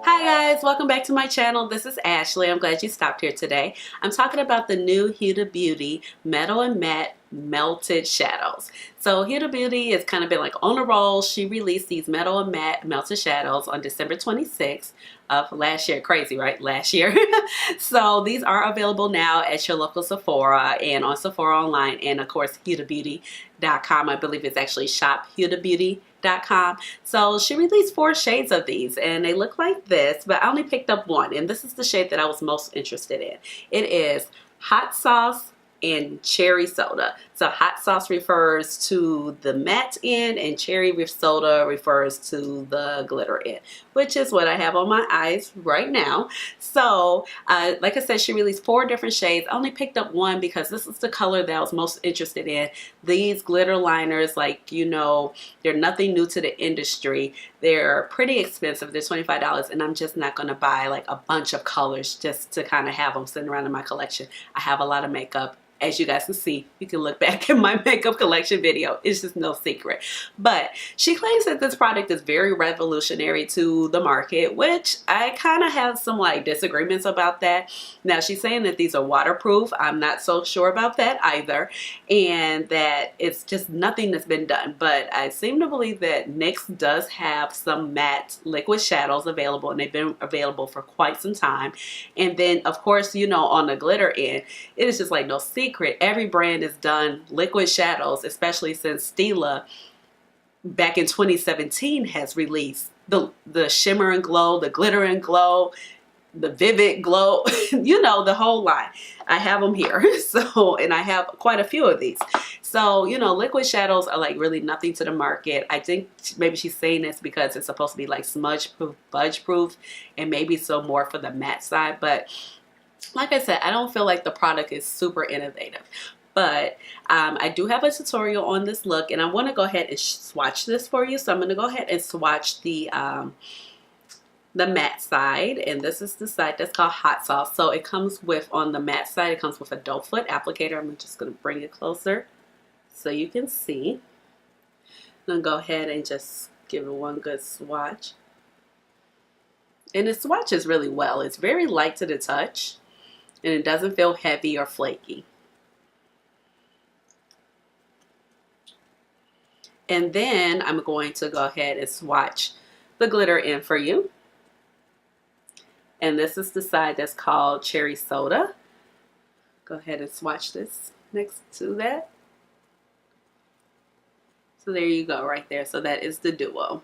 Hi guys, welcome back to my channel. This is Ashley. I'm glad you stopped here today. I'm talking about the new Huda Beauty Metal and Matte Melted Shadows. So Huda Beauty has kind of been like on a roll. She released these Metal and Matte Melted Shadows on December 26th of last year. Crazy, right? Last year. So these are available now at your local Sephora and on Sephora online, and of course hudabeauty.com. I believe it's actually shophudabeauty.com. So she released 4 shades of these and they look like this, but I only picked up one, and this is the shade that I was most interested in. It is Hot Sauce and Cherry Soda. So hot sauce refers to the matte end and cherry soda refers to the glitter end, which is what I have on my eyes right now. So like I said, she released 4 different shades. I only picked up one because this is the color that I was most interested in. These glitter liners, like, you know, they're nothing new to the industry. They're pretty expensive. They're $25, and I'm just not going to buy like a bunch of colors just to kind of have them sitting around in my collection. I have a lot of makeup. As you guys can see, you can look back at my makeup collection video. It's just no secret. But she claims that this product is very revolutionary to the market, which I kind of have some like disagreements about that. Now she's saying that these are waterproof. I'm not so sure about that either. And that it's just nothing that's been done. But I seem to believe that NYX does have some matte liquid shadows available, and they've been available for quite some time. And then of course, you know, on the glitter end, it is just like no secret. Every brand has done liquid shadows, especially since Stila back in 2017 has released the shimmer and glow, the glitter and glow, the vivid glow, you know, the whole line. I have them here. So, and I have quite a few of these. So, you know, liquid shadows are like really nothing to the market. I think maybe she's saying this because it's supposed to be like smudge proof, budge proof, and maybe some more for the matte side. But like I said, I don't feel like the product is super innovative. But I do have a tutorial on this look, and I want to go ahead and swatch this for you. So I'm going to go ahead and swatch the matte side, and this is the side that's called Hot Sauce. So it comes with, on the matte side, it comes with a doe foot applicator. I'm just going to bring it closer so you can see. I'm going to go ahead and just give it one good swatch. And it swatches really well. It's very light to the touch, and it doesn't feel heavy or flaky. And then I'm going to go ahead and swatch the glitter in for you. And this is the side that's called Cherry Soda. Go ahead and swatch this next to that. So there you go right there. So that is the duo.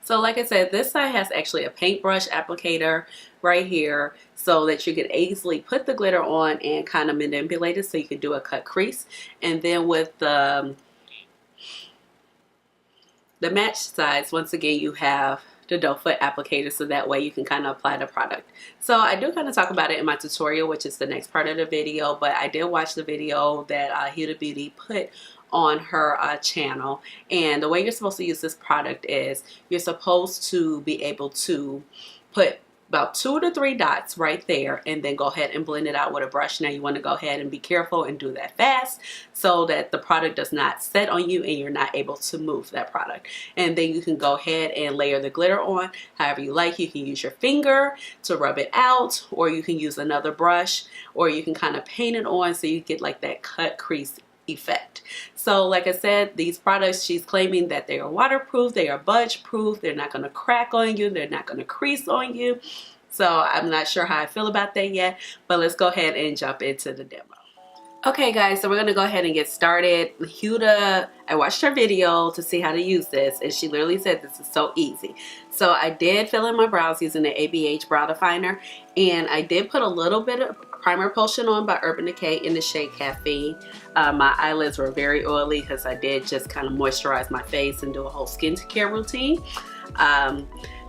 So like I said, this side has actually a paintbrush applicator right here so that you can easily put the glitter on and kind of manipulate it so you can do a cut crease. And then with the match sides, once again, you have the doe foot applicator, so that way you can kind of apply the product. So I do kind of talk about it in my tutorial, which is the next part of the video, but I did watch the video that Huda Beauty put on her channel, and the way you're supposed to use this product is you're supposed to be able to put about 2 to 3 dots right there and then go ahead and blend it out with a brush. Now you want to go ahead and be careful and do that fast so that the product does not set on you and you're not able to move that product. And then you can go ahead and layer the glitter on however you like. You can use your finger to rub it out, or you can use another brush, or you can kind of paint it on so you get like that cut crease effect. So like I said, these products, she's claiming that they are waterproof, they are budge proof, they're not going to crack on you, they're not going to crease on you. So I'm not sure how I feel about that yet, but let's go ahead and jump into the demo. Okay guys, so we're going to go ahead and get started. Huda, I watched her video to see how to use this, and she literally said this is so easy. So I did fill in my brows using the ABH brow definer, and I did put a little bit of primer potion on by Urban Decay in the shade Caffeine. My eyelids were very oily because I did just kind of moisturize my face and do a whole skincare routine.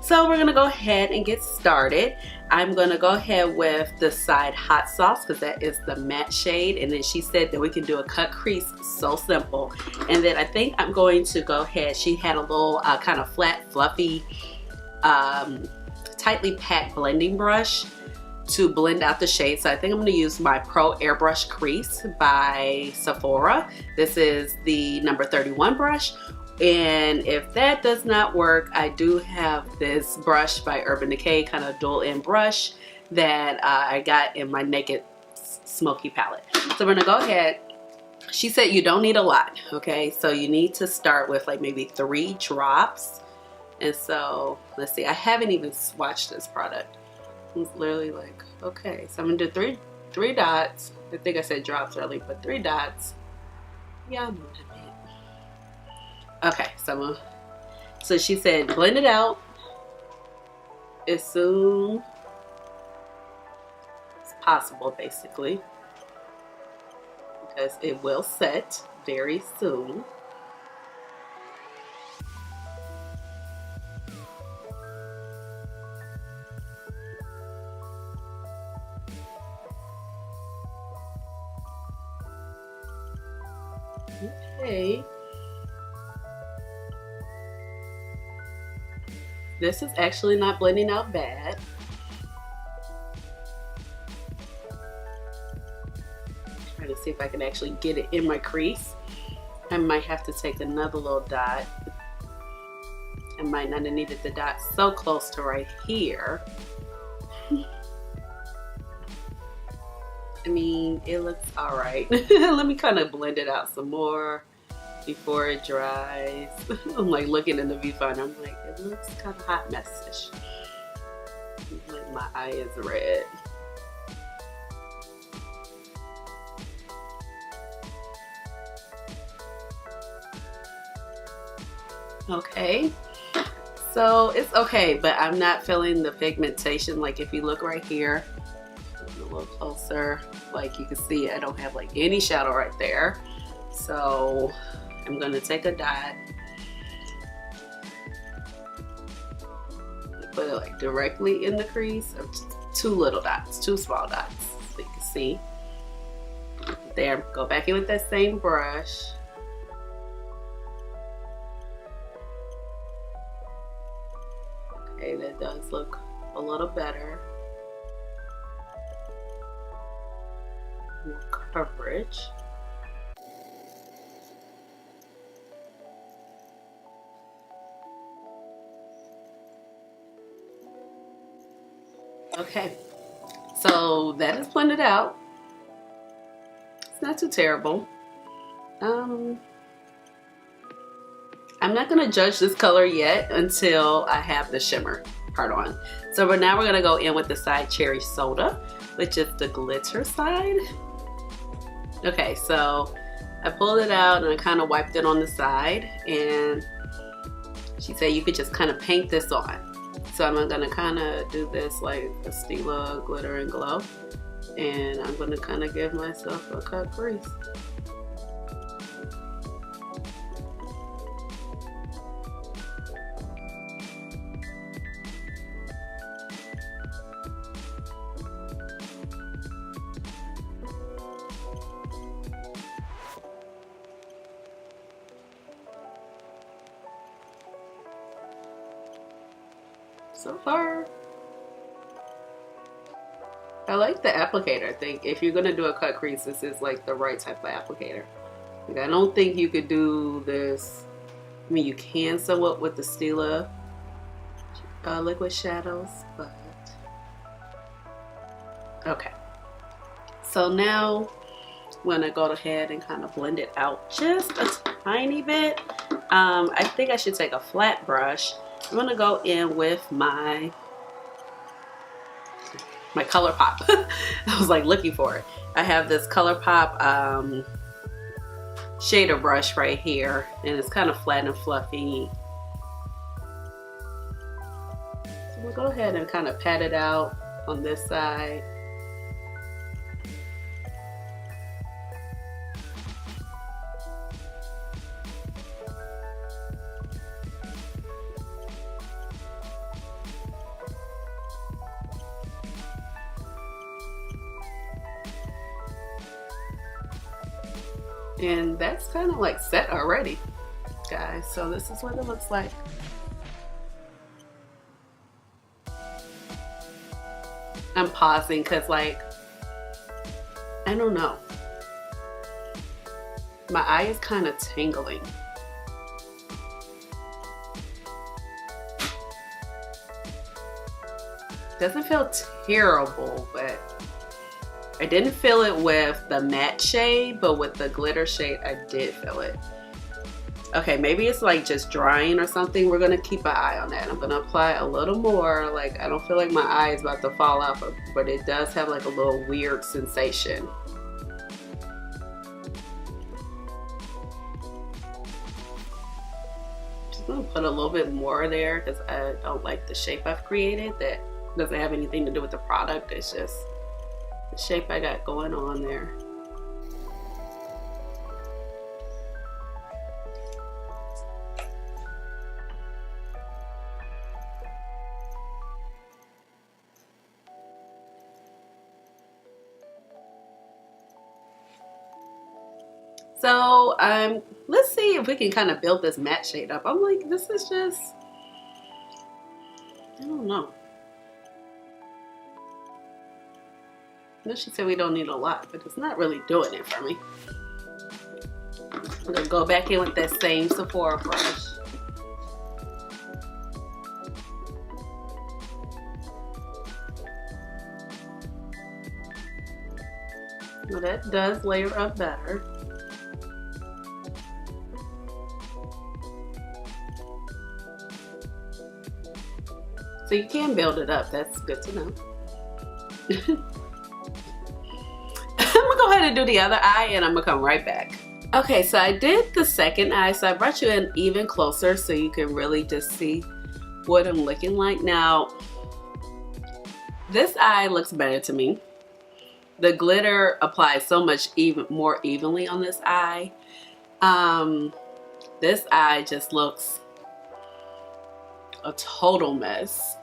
So we're gonna go ahead and get started. I'm gonna go ahead with the side Hot Sauce because that is the matte shade, and then she said that we can do a cut crease, so simple. And then I think I'm going to go ahead, she had a little kind of flat fluffy tightly packed blending brush to blend out the shade. So I think I'm going to use my Pro Airbrush Crease by Sephora. This is the number 31 brush. And if that does not work, I do have this brush by Urban Decay, kind of dual end brush that I got in my Naked Smoky palette. So we're gonna go ahead. She said you don't need a lot, okay? So you need to start with like maybe 3 drops. And so let's see, I haven't even swatched this product. It's literally like, okay, so I'm gonna do three dots. I think I said drops earlier, but 3 dots. Yeah, I'm gonna okay, so she said blend it out as soon as possible, basically, because it will set very soon. Okay. This is actually not blending out bad. Trying to see if I can actually get it in my crease. I might have to take another little dot. I might not have needed the dot so close to right here. I mean, it looks all right. Let me kind of blend it out some more before it dries. I'm like looking in the viewfinder, I'm like, it looks kind of hot messish. Like my eye is red. Okay, so it's okay, but I'm not feeling the pigmentation. Like if you look right here, a little closer, like you can see I don't have like any shadow right there. So I'm gonna take a dot, put it like directly in the crease, of 2 little dots, 2 small dots, so you can see. There, go back in with that same brush. Okay, that does look a little better. More coverage. Okay, so that is blended out. It's not too terrible. I'm not gonna judge this color yet until I have the shimmer part on. So now we're gonna go in with the side Cherry Soda, which is the glitter side. Okay, so I pulled it out and I kind of wiped it on the side, and she said you could just kind of paint this on. So I'm gonna kind of do this like a Stila Glitter and Glow, and I'm gonna kind of give myself a cut crease. So far, I like the applicator. I think if you're gonna do a cut crease, this is like the right type of applicator. Like, I don't think you could do this. I mean, you can somewhat with the Stila liquid shadows, but okay. So now I'm gonna go ahead and kind of blend it out just a tiny bit. I think I should take a flat brush. I'm gonna go in with my ColourPop. I was like looking for it. I have this ColourPop shader brush right here, and it's kind of flat and fluffy. So we'll go ahead and kind of pat it out on this side. And that's kind of like set already, guys. So this is what it looks like. I'm pausing because, like, I don't know. My eye is kind of tingling. Doesn't feel terrible, but I didn't feel it with the matte shade, but with the glitter shade, I did feel it. Okay, maybe it's like just drying or something. We're gonna keep an eye on that. I'm gonna apply a little more. Like, I don't feel like my eye is about to fall off, but it does have like a little weird sensation. Just gonna put a little bit more there because I don't like the shape I've created. That doesn't have anything to do with the product. It's just the shape I got going on there. So let's see if we can kind of build this matte shade up. I'm like, this is just, I don't know. I know she said we don't need a lot, but it's not really doing it for me. I'm gonna go back in with that same Sephora brush. Well, that does layer up better. So you can build it up. That's good to know. I'm gonna go ahead and do the other eye and I'm gonna come right back. Okay, so I did the second eye, so I brought you in even closer so you can really just see what I'm looking like. Now, this eye looks better to me. The glitter applies so much more evenly on this eye. This eye just looks a total mess.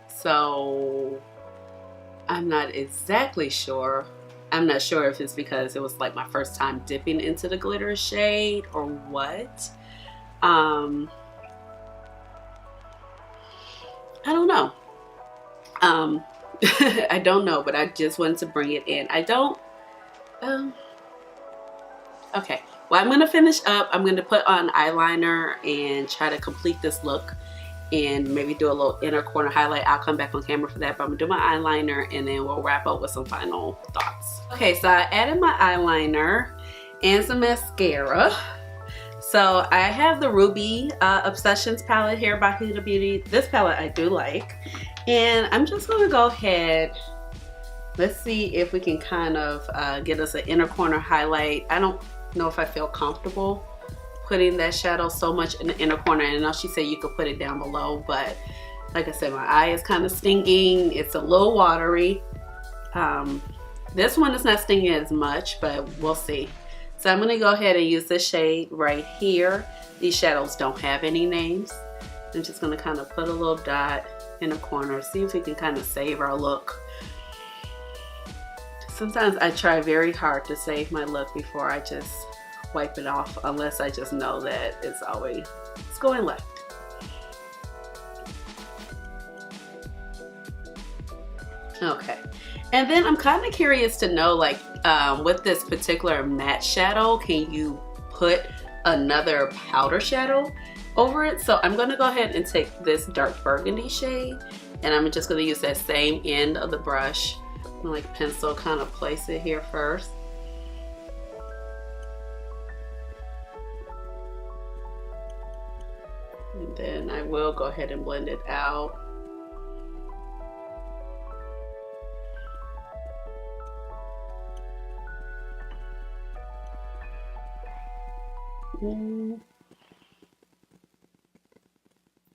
So I'm not exactly sure. I'm not sure if it's because it was like my first time dipping into the glitter shade or what. I don't know. I don't know, but I just wanted to bring it in. I don't, okay. Well, I'm gonna finish up. I'm gonna put on eyeliner and try to complete this look and maybe do a little inner corner highlight. I'll come back on camera for that, but I'm gonna do my eyeliner and then we'll wrap up with some final thoughts. Okay, so I added my eyeliner and some mascara. So I have the Ruby Obsessions palette here by Huda Beauty. This palette I do like. And I'm just gonna go ahead, let's see if we can kind of get us an inner corner highlight. I don't know if I feel comfortable putting that shadow so much in the inner corner. And I know she said you could put it down below, but like I said, my eye is kind of stinging. It's a little watery. This one is not stinging as much, but we'll see. So I'm gonna go ahead and use this shade right here. These shadows don't have any names. I'm just gonna kind of put a little dot in the corner, see if we can kind of save our look. Sometimes I try very hard to save my look before I just wipe it off, unless I just know that it's going left. Okay, and then I'm kind of curious to know, like, with this particular matte shadow, can you put another powder shadow over it? So I'm gonna go ahead and take this dark burgundy shade and I'm just gonna use that same end of the brush and like pencil kind of place it here first. And then I will go ahead and blend it out.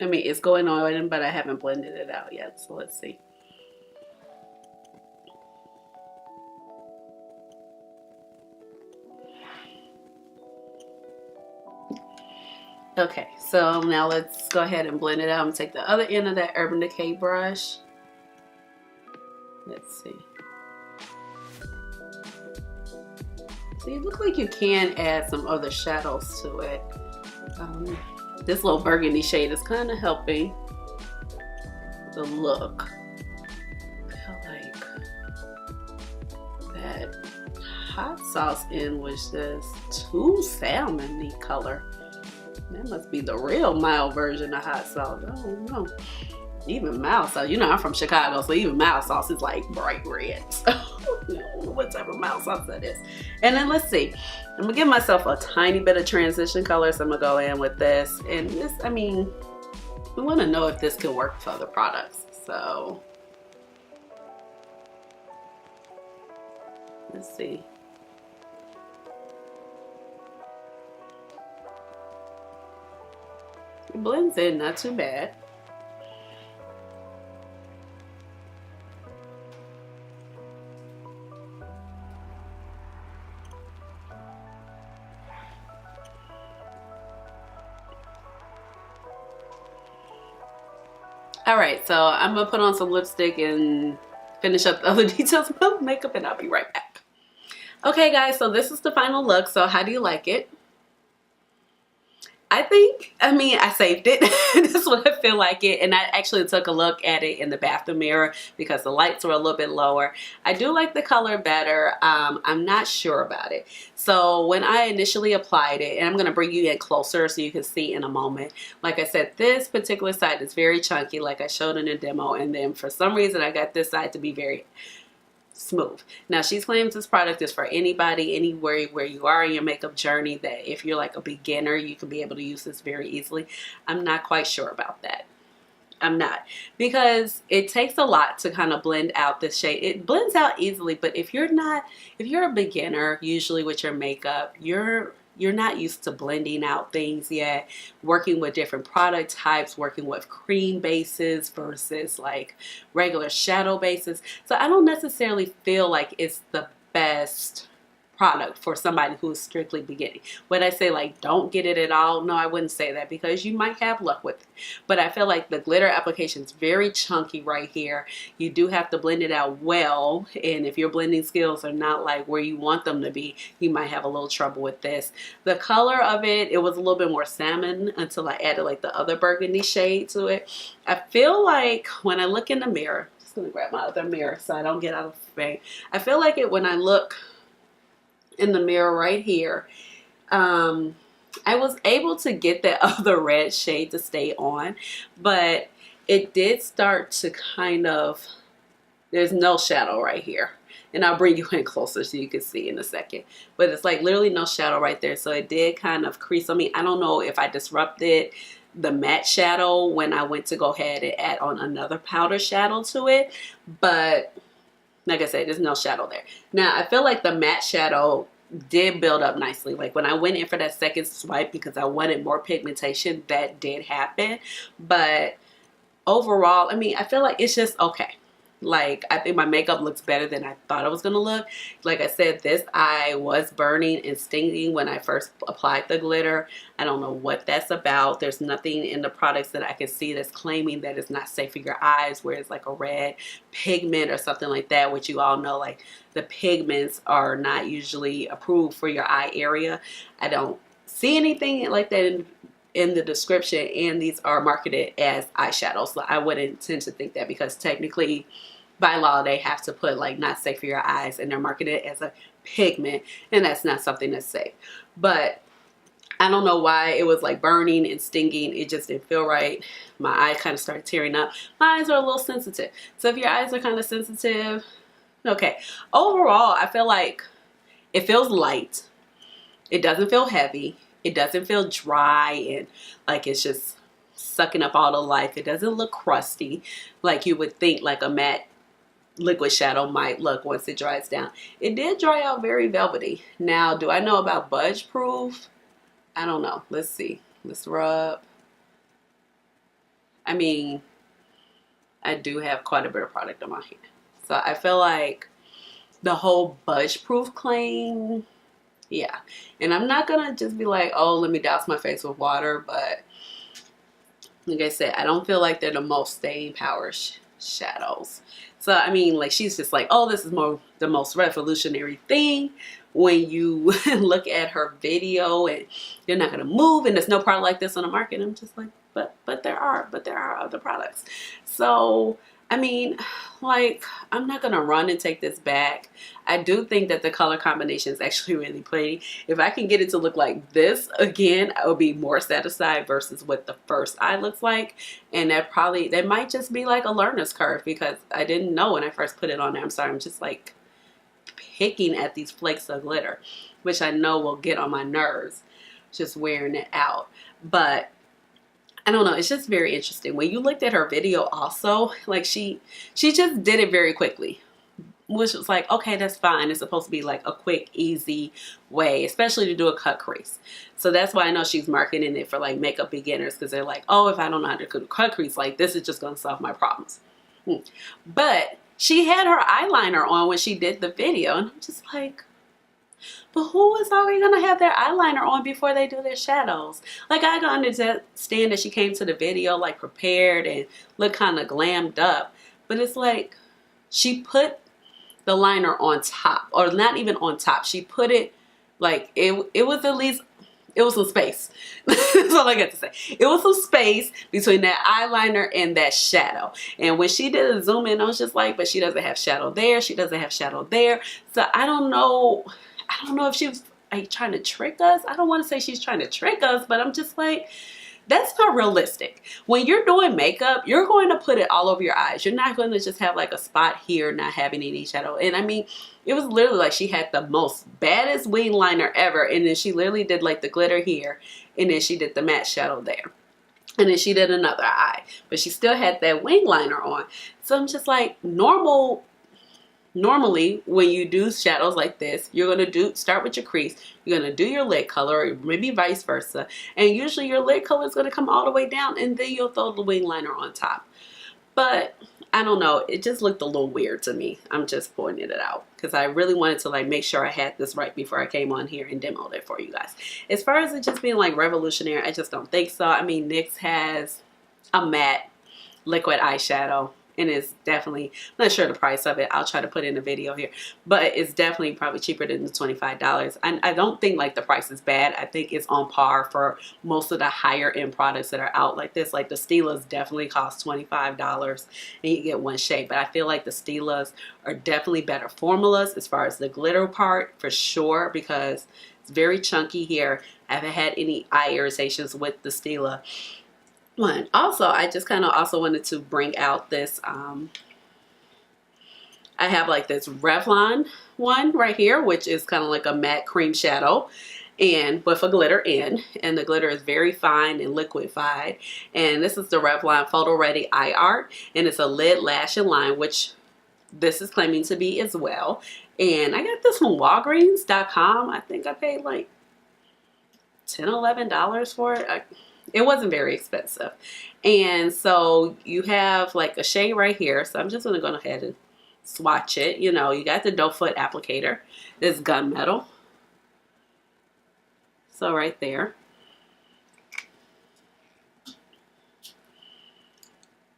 I mean, it's going on, but I haven't blended it out yet, so let's see. Okay, so now let's go ahead and blend it out. I'm gonna take the other end of that Urban Decay brush. Let's see. So you look like you can add some other shadows to it. This little burgundy shade is kind of helping the look. I feel like that hot sauce in was just too salmon-y color. That must be the real mild version of hot sauce. I don't know. Even mild sauce, you know I'm from Chicago, so even mild sauce is like bright red. So you know, what type of mild sauce that is. And then let's see, I'm gonna give myself a tiny bit of transition color, so I'm gonna go in with this. And this, I mean, we wanna know if this can work with other products. So let's see. It blends in, not too bad. Alright, so I'm gonna put on some lipstick and finish up the other details of makeup, and I'll be right back. Okay guys, so this is the final look. So how do you like it? I saved it. This is what I feel like it. And I actually took a look at it in the bathroom mirror because the lights were a little bit lower. I do like the color better. I'm not sure about it. So when I initially applied it, and I'm going to bring you in closer so you can see in a moment. Like I said, this particular side is very chunky like I showed in the demo. And then for some reason I got this side to be very smooth. Now she claims this product is for anybody, anywhere where you are in your makeup journey, that if you're like a beginner, you can be able to use this very easily. I'm not quite sure about that. I'm not, because it takes a lot to kind of blend out this shade. It blends out easily, but if you're a beginner, usually with your makeup, you're not used to blending out things yet, working with different product types, working with cream bases versus like regular shadow bases. So I don't necessarily feel like it's the best product for somebody who's strictly beginning. Would I say like don't get it at all? No, I wouldn't say that, because you might have luck with it. But I feel like the glitter application is very chunky right here. You do have to blend it out well, and if your blending skills are not like where you want them to be, you might have a little trouble with this. The color of it was a little bit more salmon until I added like the other burgundy shade to it. I feel like when I look in the mirror, just gonna grab my other mirror so I don't get out of frame. I feel like it when I look in the mirror right here, I was able to get that other red shade to stay on, but it did start to kind of, there's no shadow right here, and I'll bring you in closer so you can see in a second, but it's like literally no shadow right there. So it did kind of crease on me. I don't know if I disrupted the matte shadow when I went to go ahead and add on another powder shadow to it, but like I said, there's no shadow there. Now, I feel like the matte shadow did build up nicely. Like when I went in for that second swipe because I wanted more pigmentation, that did happen. But overall, I mean, I feel like it's just okay. Like, I think my makeup looks better than I thought it was going to look. Like I said, this eye was burning and stinging when I first applied the glitter. I don't know what that's about. There's nothing in the products that I can see that's claiming that it's not safe for your eyes, where it's like a red pigment or something like that, which you all know, like the pigments are not usually approved for your eye area. I don't see anything like that in the description, and these are marketed as eyeshadows, so I wouldn't tend to think that, because technically by law they have to put like not safe for your eyes, and they're marketed as a pigment, and that's not something that's safe. But I don't know why it was like burning and stinging. It just didn't feel right. My eye kind of started tearing up. My eyes are a little sensitive, so if your eyes are kind of sensitive, okay. Overall, I feel like it feels light. It doesn't feel heavy. It doesn't feel dry and like it's just sucking up all the life. It doesn't look crusty like you would think like a matte liquid shadow might look once it dries down. It did dry out very velvety. Now, do I know about budge proof? I don't know. Let's see. Let's rub. I mean, I do have quite a bit of product on my hand. So I feel like the whole budge proof claim, yeah. And I'm not gonna just be like, oh, let me douse my face with water, but like I said, I don't feel like they're the most staying power shadows. So I mean, like, she's just like, oh, this is the most revolutionary thing. When you look at her video and you're not gonna move, and there's no product like this on the market, I'm just like, but there are other products. So I mean, like, I'm not gonna run and take this back. I do think that the color combination is actually really pretty. If I can get it to look like this again, I would be more satisfied versus what the first eye looks like. And that might just be like a learner's curve, because I didn't know when I first put it on there. I'm sorry, I'm just like picking at these flakes of glitter, which I know will get on my nerves, just wearing it out. But I don't know, it's just very interesting. When you looked at her video also, like she just did it very quickly, which was like, okay, that's fine. It's supposed to be like a quick, easy way, especially to do a cut crease. So that's why I know she's marketing it for like makeup beginners, because they're like, oh, if I don't know how to do a cut crease, like this is just gonna solve my problems. But she had her eyeliner on when she did the video, and I'm just like, but who is already gonna have their eyeliner on before they do their shadows? Like, I can understand that she came to the video like prepared and looked kind of glammed up, but it's like she put the liner on top, or not even on top. She put it like it was at least, it was some space. That's all I got to say. It was some space between that eyeliner and that shadow. And when she did a zoom in, I was just like, but she doesn't have shadow there. She doesn't have shadow there. So I don't know if she was like trying to trick us. I don't want to say she's trying to trick us, but I'm just like, that's not realistic. When you're doing makeup, you're going to put it all over your eyes. You're not going to just have like a spot here not having any shadow. And I mean, it was literally like she had the most baddest wing liner ever. And then she literally did like the glitter here. And then she did the matte shadow there. And then she did another eye. But she still had that wing liner on. So I'm just like, normally when you do shadows like this, you're going to start with your crease, you're going to do your lid color, or maybe vice versa, and usually your lid color is going to come all the way down, and then you'll throw the wing liner on top. But I don't know, it just looked a little weird to me. I'm just pointing it out because I really wanted to like make sure I had this right before I came on here and demoed it for you guys. As far as it just being like revolutionary, I just don't think so. I mean, NYX has a matte liquid eyeshadow, and it's definitely, I'm not sure the price of it. I'll try to put in a video here, but it's definitely probably cheaper than the $25. And I don't think like the price is bad. I think it's on par for most of the higher end products that are out like this. Like the Stilas definitely cost $25 and you get one shade, but I feel like the Stilas are definitely better formulas as far as the glitter part for sure, because it's very chunky here. I haven't had any eye irritations with the Stila one. Also, I just kind of also wanted to bring out this I have like this Revlon one right here, which is kind of like a matte cream shadow and with a glitter in, and the glitter is very fine and liquefied. And this is the Revlon Photo Ready Eye Art, and it's a lid, lash, and line, which this is claiming to be as well. And I got this from Walgreens.com. I think I paid like $10, $11 for it. It wasn't very expensive. And so you have like a shade right here. So I'm just going to go ahead and swatch it. You know, you got the doe foot applicator. This gunmetal. So right there.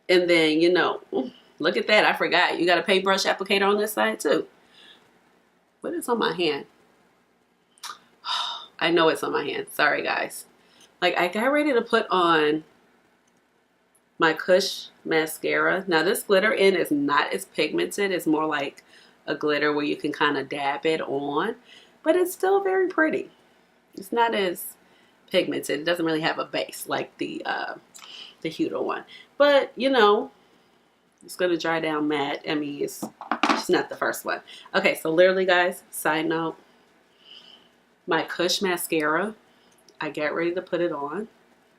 And then, you know, look at that. I forgot. You got a paintbrush applicator on this side too. What is on my hand? I know it's on my hand. Sorry, guys. Like, I got ready to put on my Kush mascara. Now, this glitter in is not as pigmented. It's more like a glitter where you can kind of dab it on. But it's still very pretty. It's not as pigmented. It doesn't really have a base like the Huda one. But, you know, it's going to dry down matte. I mean, it's not the first one. Okay, so literally, guys, side note. My Kush mascara, I got ready to put it on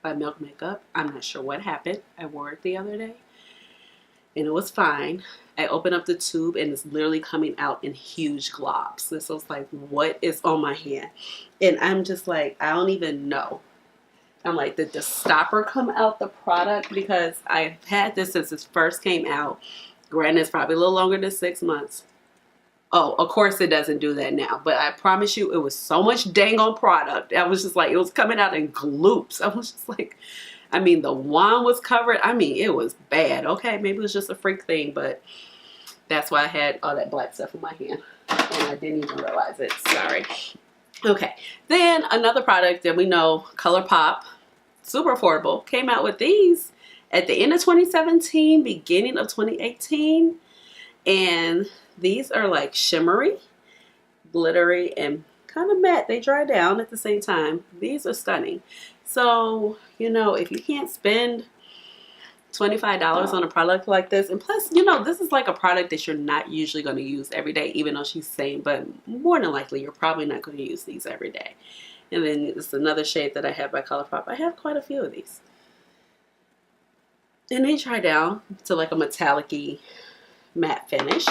by Milk Makeup. I'm not sure what happened. I wore it the other day and it was fine. I opened up the tube and it's literally coming out in huge globs. This was like, what is on my hand? And I'm just like, I don't even know. I'm like, did the stopper come out the product? Because I've had this since it first came out. Granted, it's probably a little longer than 6 months. Oh, of course it doesn't do that now. But I promise you, it was so much dang on product. I was just like, it was coming out in gloops. I was just like, I mean, the wand was covered. I mean, it was bad. Okay, maybe it was just a freak thing, but that's why I had all that black stuff in my hand. And I didn't even realize it. Sorry. Okay, then another product that we know, ColourPop, super affordable, came out with these. at the end of 2017, beginning of 2018. And these are like shimmery, glittery, and kind of matte. They dry down at the same time. These are stunning. So, you know, if you can't spend $25 on a product like this, and plus, you know, this is like a product that you're not usually going to use every day, even though she's saying, but more than likely you're probably not going to use these every day. And then it's another shade that I have by ColourPop. I have quite a few of these, and they dry down to like a metallic-y matte finish.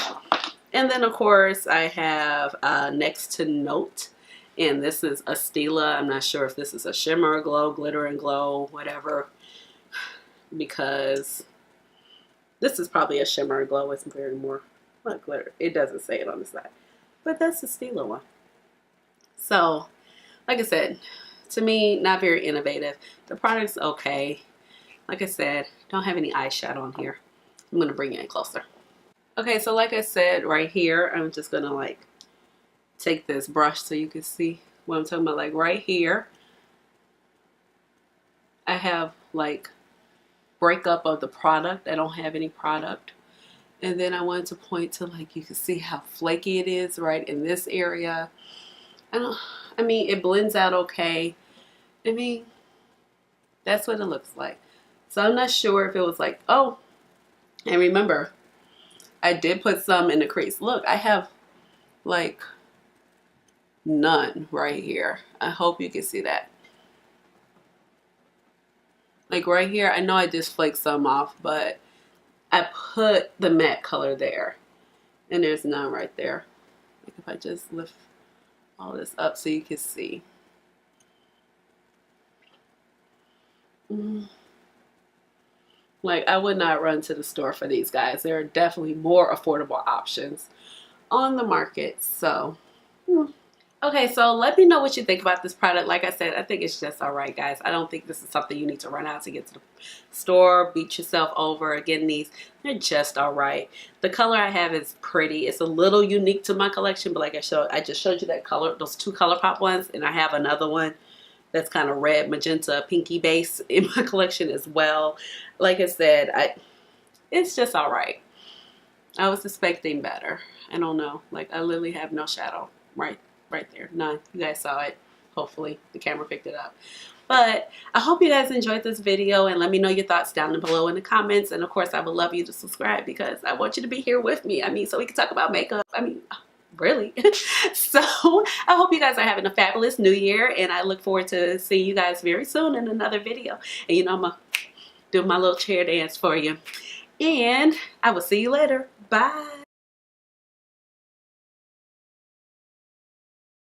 And then of course I have Next to Note, and this is a Stila. I'm not sure if this is a shimmer, glow, glitter and glow, whatever, because this is probably a shimmer and glow. It's very more like glitter. It doesn't say it on the side, but that's the Stila one. So like I said, to me, not very innovative. The product's okay. Like I said, don't have any eyeshadow on here. I'm gonna bring it in closer. Okay, so like I said, right here, I'm just gonna like take this brush so you can see what I'm talking about. Like right here, I have like breakup of the product. I don't have any product. And then I wanted to point to, like, you can see how flaky it is right in this area. I mean, it blends out okay. I mean, that's what it looks like. So I'm not sure if it was like, oh, and remember, I did put some in the crease. Look, I have like none right here. I hope you can see that. Like right here, I know I just flaked some off, but I put the matte color there, and there's none right there. Like if I just lift all this up so you can see. Like, I would not run to the store for these, guys. There are definitely more affordable options on the market. So okay, so let me know what you think about this product. Like I said, I think it's just all right, guys. I don't think this is something you need to run out to get to the store, beat yourself over. Again, these, they're just all right. The color I have is pretty. It's a little unique to my collection, but like I just showed you that color, those two ColourPop ones, and I have another one that's kind of red, magenta, pinky base in my collection as well. Like I said, it's just all right. I was expecting better. I don't know. Like, I literally have no shadow right there. None. You guys saw it. Hopefully the camera picked it up. But I hope you guys enjoyed this video, and let me know your thoughts down below in the comments. And of course, I would love you to subscribe because I want you to be here with me. I mean, so we can talk about makeup. I mean, really. So I hope you guys are having a fabulous new year, and I look forward to seeing you guys very soon in another video. And you know, I'm gonna do my little chair dance for you. And I will see you later. Bye.